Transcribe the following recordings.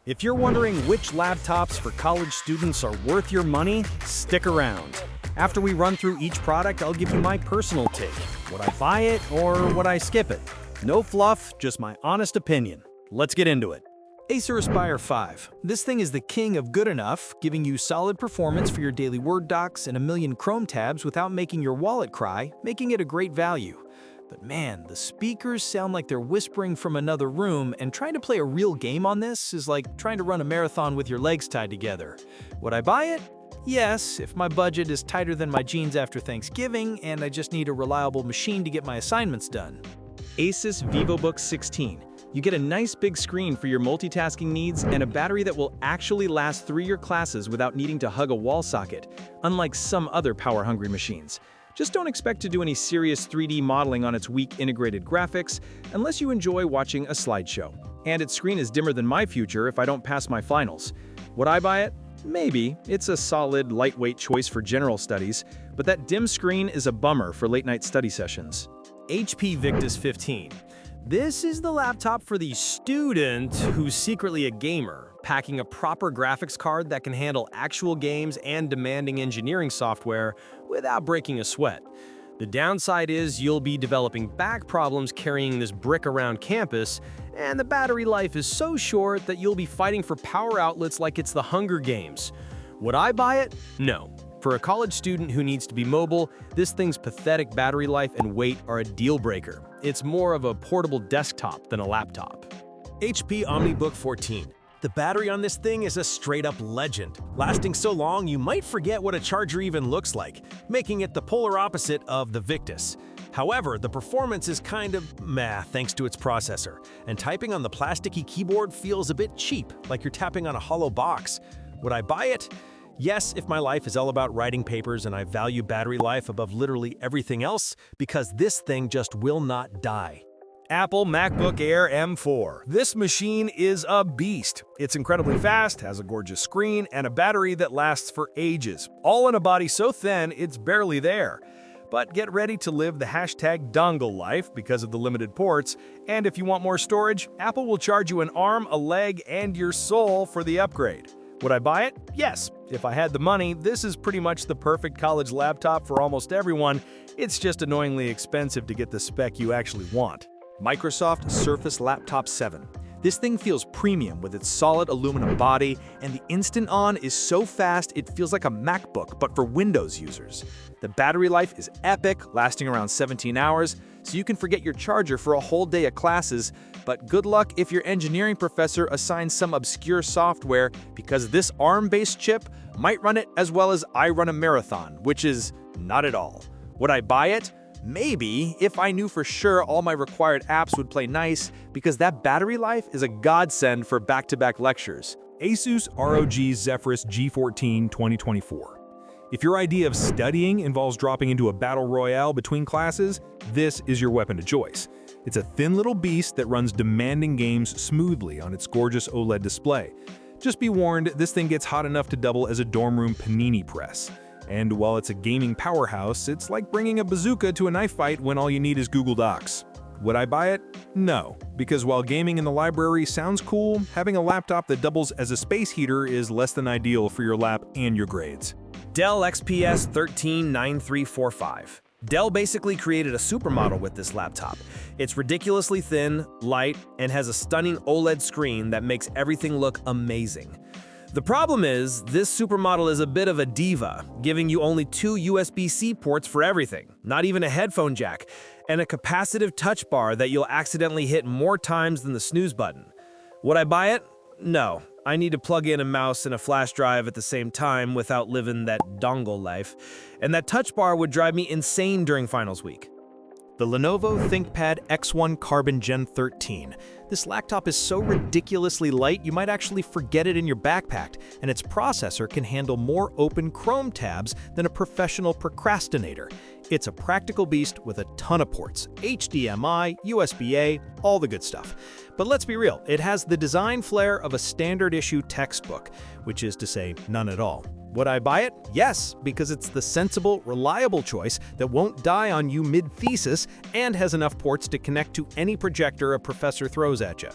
If you're wondering which laptops for college students are worth your money, stick around. After we run through each product, I'll give you my personal take. Would I buy it or would I skip it? No fluff, just my honest opinion. Let's get into it. Acer Aspire 5. This thing is the king of good enough, giving you solid performance for your daily Word docs and a million Chrome tabs without making your wallet cry, making it a great value. But man, the speakers sound like they're whispering from another room, and trying to play a real game on this is like trying to run a marathon with your legs tied together. Would I buy it? Yes, if my budget is tighter than my jeans after Thanksgiving and I just need a reliable machine to get my assignments done. Asus Vivobook 16. You get a nice big screen for your multitasking needs and a battery that will actually last through your classes without needing to hug a wall socket, unlike some other power-hungry machines. Just don't expect to do any serious 3D modeling on its weak integrated graphics unless you enjoy watching a slideshow. And its screen is dimmer than my future if I don't pass my finals. Would I buy it? Maybe. It's a solid, lightweight choice for general studies, but that dim screen is a bummer for late-night study sessions. HP Victus 15. This is the laptop for the student who's secretly a gamer, packing a proper graphics card that can handle actual games and demanding engineering software without breaking a sweat. The downside is you'll be developing back problems carrying this brick around campus, and the battery life is so short that you'll be fighting for power outlets like it's the Hunger Games. Would I buy it? No. For a college student who needs to be mobile, this thing's pathetic battery life and weight are a deal breaker. It's more of a portable desktop than a laptop. HP Omnibook 14. The battery on this thing is a straight-up legend. Lasting so long, you might forget what a charger even looks like, making it the polar opposite of the Victus. However, the performance is kind of meh thanks to its processor, and typing on the plasticky keyboard feels a bit cheap, like you're tapping on a hollow box. Would I buy it? Yes, if my life is all about writing papers and I value battery life above literally everything else, because this thing just will not die. Apple MacBook Air M4. This machine is a beast. It's incredibly fast, has a gorgeous screen, and a battery that lasts for ages, all in a body so thin it's barely there. But get ready to live the hashtag dongle life because of the limited ports, and if you want more storage, Apple will charge you an arm, a leg, and your soul for the upgrade. Would I buy it? Yes. If I had the money, this is pretty much the perfect college laptop for almost everyone. It's just annoyingly expensive to get the spec you actually want. Microsoft Surface Laptop 7. This thing feels premium with its solid aluminum body, and the instant on is so fast it feels like a MacBook, but for Windows users. The battery life is epic, lasting around 17 hours, so you can forget your charger for a whole day of classes, but good luck if your engineering professor assigns some obscure software, because this ARM-based chip might run it as well as I run a marathon, which is not at all. Would I buy it? Maybe, if I knew for sure all my required apps would play nice, because that battery life is a godsend for back-to-back lectures. Asus ROG Zephyrus G14 2024. If your idea of studying involves dropping into a battle royale between classes, this is your weapon of choice. It's a thin little beast that runs demanding games smoothly on its gorgeous OLED display. Just be warned, this thing gets hot enough to double as a dorm room panini press. And while it's a gaming powerhouse, it's like bringing a bazooka to a knife fight when all you need is Google Docs. Would I buy it? No, because while gaming in the library sounds cool, having a laptop that doubles as a space heater is less than ideal for your lap and your grades. Dell XPS 139345. Dell basically created a supermodel with this laptop. It's ridiculously thin, light, and has a stunning OLED screen that makes everything look amazing. The problem is, this supermodel is a bit of a diva, giving you only 2 USB-C ports for everything, not even a headphone jack, and a capacitive touch bar that you'll accidentally hit more times than the snooze button. Would I buy it? No. I need to plug in a mouse and a flash drive at the same time without living that dongle life, and that touch bar would drive me insane during finals week. The Lenovo ThinkPad X1 Carbon Gen 13. This laptop is so ridiculously light you might actually forget it in your backpack, and its processor can handle more open Chrome tabs than a professional procrastinator. It's a practical beast with a ton of ports, HDMI, USB-A, all the good stuff. But let's be real, it has the design flair of a standard-issue textbook, which is to say, none at all. Would I buy it? Yes, because it's the sensible, reliable choice that won't die on you mid-thesis and has enough ports to connect to any projector a professor throws at you.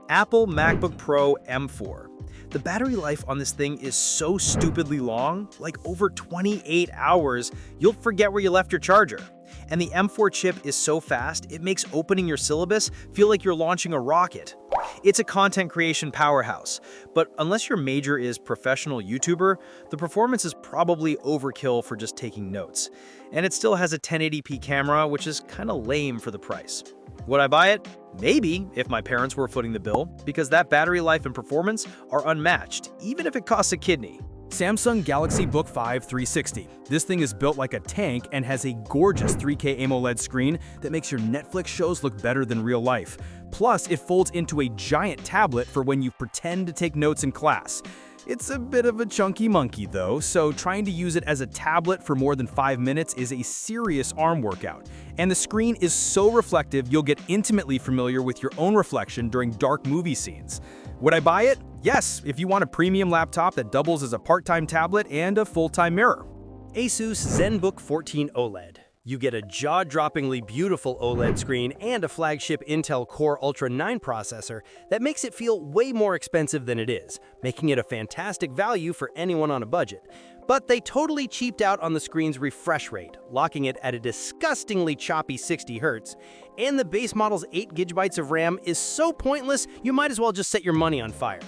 Apple MacBook Pro M4. The battery life on this thing is so stupidly long, like over 28 hours, you'll forget where you left your charger. And the M4 chip is so fast, it makes opening your syllabus feel like you're launching a rocket. It's a content creation powerhouse, but unless your major is professional YouTuber, the performance is probably overkill for just taking notes. And it still has a 1080p camera, which is kinda lame for the price. Would I buy it? Maybe, if my parents were footing the bill, because that battery life and performance are unmatched, even if it costs a kidney. Samsung Galaxy Book 5 360. This thing is built like a tank and has a gorgeous 3K AMOLED screen that makes your Netflix shows look better than real life. Plus, it folds into a giant tablet for when you pretend to take notes in class. It's a bit of a chunky monkey though, so trying to use it as a tablet for more than 5 minutes is a serious arm workout. And the screen is so reflective you'll get intimately familiar with your own reflection during dark movie scenes. Would I buy it? Yes, if you want a premium laptop that doubles as a part-time tablet and a full-time mirror. Asus ZenBook 14 OLED. You get a jaw-droppingly beautiful OLED screen and a flagship Intel Core Ultra 9 processor that makes it feel way more expensive than it is, making it a fantastic value for anyone on a budget. But they totally cheaped out on the screen's refresh rate, locking it at a disgustingly choppy 60 Hz, and the base model's 8 GB of RAM is so pointless you might as well just set your money on fire.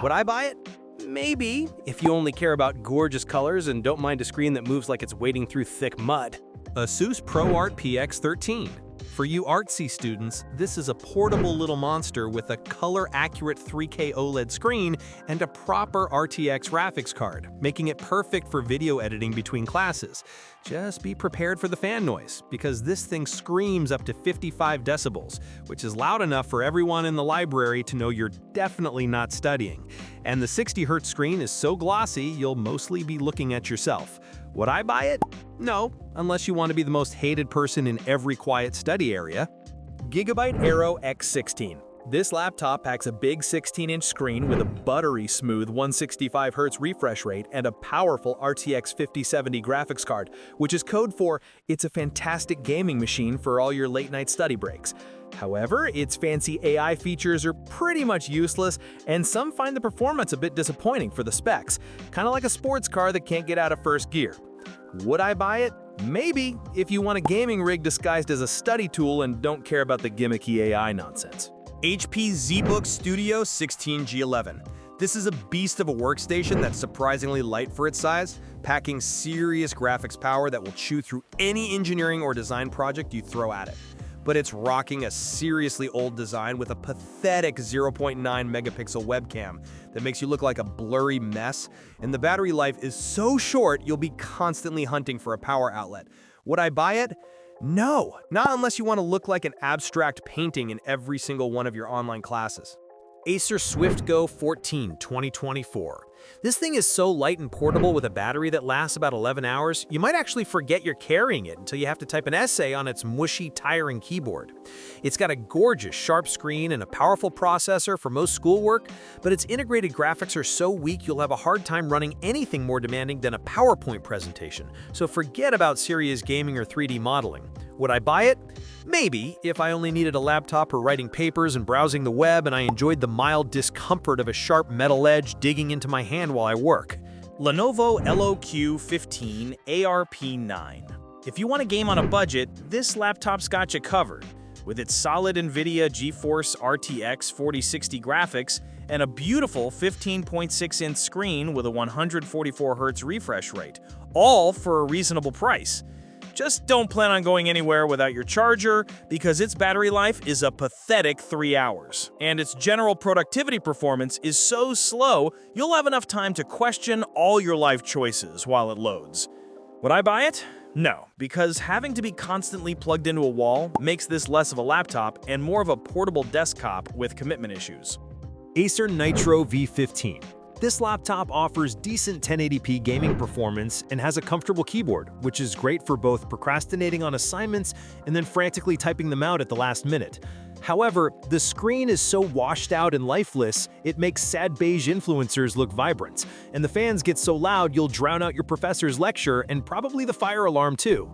Would I buy it? Maybe, if you only care about gorgeous colors and don't mind a screen that moves like it's wading through thick mud. Asus ProArt PX13. For you artsy students, this is a portable little monster with a color-accurate 3K OLED screen and a proper RTX graphics card, making it perfect for video editing between classes. Just be prepared for the fan noise, because this thing screams up to 55 decibels, which is loud enough for everyone in the library to know you're definitely not studying. And the 60 Hz screen is so glossy, you'll mostly be looking at yourself. Would I buy it? No, unless you want to be the most hated person in every quiet study area. Gigabyte Aero X16. This laptop packs a big 16-inch screen with a buttery smooth 165 Hz refresh rate and a powerful RTX 5070 graphics card, which is code for it's a fantastic gaming machine for all your late-night study breaks. However, its fancy AI features are pretty much useless, and some find the performance a bit disappointing for the specs, kind of like a sports car that can't get out of first gear. Would I buy it? Maybe, if you want a gaming rig disguised as a study tool and don't care about the gimmicky AI nonsense. HP ZBook Studio 16G11. This is a beast of a workstation that's surprisingly light for its size, packing serious graphics power that will chew through any engineering or design project you throw at it. But it's rocking a seriously old design with a pathetic 0.9 megapixel webcam that makes you look like a blurry mess, and the battery life is so short you'll be constantly hunting for a power outlet. Would I buy it? No, not unless you want to look like an abstract painting in every single one of your online classes. Acer Swift Go 14 2024. This thing is so light and portable with a battery that lasts about 11 hours, you might actually forget you're carrying it until you have to type an essay on its mushy, tiring keyboard. It's got a gorgeous, sharp screen and a powerful processor for most schoolwork, but its integrated graphics are so weak you'll have a hard time running anything more demanding than a PowerPoint presentation, so forget about serious gaming or 3D modeling. Would I buy it? Maybe, if I only needed a laptop for writing papers and browsing the web and I enjoyed the mild discomfort of a sharp metal edge digging into my hand while I work. Lenovo LoQ 15 ARP9. If you want a game on a budget, this laptop's got you covered. With its solid NVIDIA GeForce RTX 4060 graphics and a beautiful 15.6-inch screen with a 144 Hz refresh rate, all for a reasonable price. Just don't plan on going anywhere without your charger, because its battery life is a pathetic 3 hours. And its general productivity performance is so slow, you'll have enough time to question all your life choices while it loads. Would I buy it? No, because having to be constantly plugged into a wall makes this less of a laptop and more of a portable desktop with commitment issues. Acer Nitro V15. This laptop offers decent 1080p gaming performance and has a comfortable keyboard, which is great for both procrastinating on assignments and then frantically typing them out at the last minute. However, the screen is so washed out and lifeless, it makes sad beige influencers look vibrant, and the fans get so loud you'll drown out your professor's lecture and probably the fire alarm too.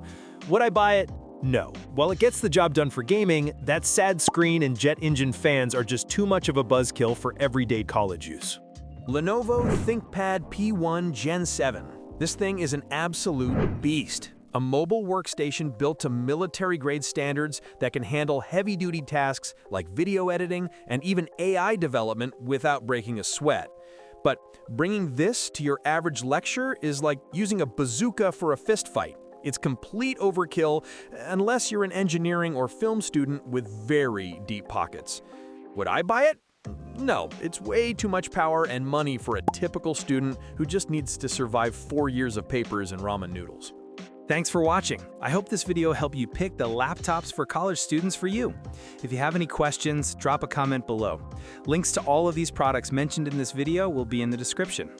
Would I buy it? No. While it gets the job done for gaming, that sad screen and jet engine fans are just too much of a buzzkill for everyday college use. Lenovo ThinkPad P1 Gen 7. This thing is an absolute beast. A mobile workstation built to military-grade standards that can handle heavy-duty tasks like video editing and even AI development without breaking a sweat. But bringing this to your average lecture is like using a bazooka for a fistfight. It's complete overkill unless you're an engineering or film student with very deep pockets. Would I buy it? No, it's way too much power and money for a typical student who just needs to survive 4 years of papers and ramen noodles. Thanks for watching. I hope this video helped you pick the laptops for college students for you. If you have any questions, drop a comment below. Links to all of these products mentioned in this video will be in the description.